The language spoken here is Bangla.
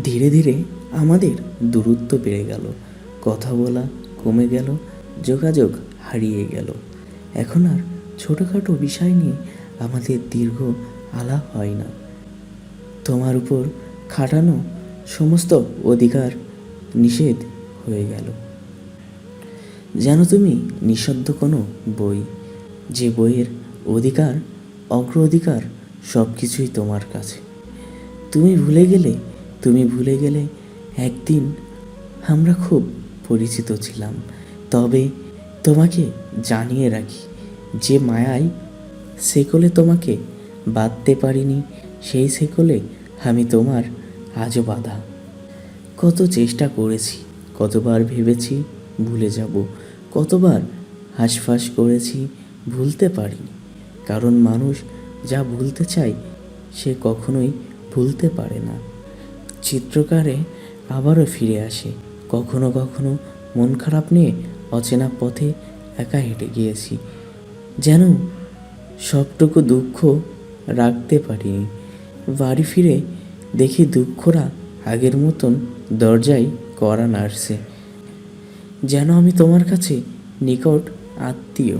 ধীরে ধীরে আমাদের দূরত্ব বেড়ে গেল, কথা বলা কমে গেল, যোগাযোগ হারিয়ে গেল। এখন আর ছোটোখাটো বিষয় নিয়ে আমাদের দীর্ঘ আলাপ হয় না। তোমার উপর খাটানো সমস্ত অধিকার নিষেধ হয়ে গেল। যেন তুমি নিঃশব্দ কোনো বই, যে বইয়ের অধিকার অগ্রাধিকার সব কিছুই তোমার কাছে। তুমি ভুলে গেলে একদিন আমরা খুব পরিচিত ছিলাম। তবে তোমাকে জানিয়ে রাখি, যে মায়ায় শেকলে তোমাকে বাঁধতে পারিনি, সেই শেকলে আমি তোমার আজও বাঁধা। কত চেষ্টা করেছি, কতবার ভেবেছি ভুলে যাব, কতবার হাঁসফাঁস করেছি, ভুলতে পারিনি। কারণ মানুষ যা ভুলতে চায় সে কখনোই ভুলতে পারে না। চিত্রকারে আবারও ফিরে আসে। কখনো কখনো মন খারাপ নিয়ে অচেনা পথে একা হেঁটে গিয়েছি, যেন সবটুকু দুঃখ রাখতে পারিনি। বাড়ি ফিরে দেখি দুঃখরা আগের মতন দরজায় কড়া নাড়ছে, যেন আমি তোমার কাছে নিকট আত্মীয়।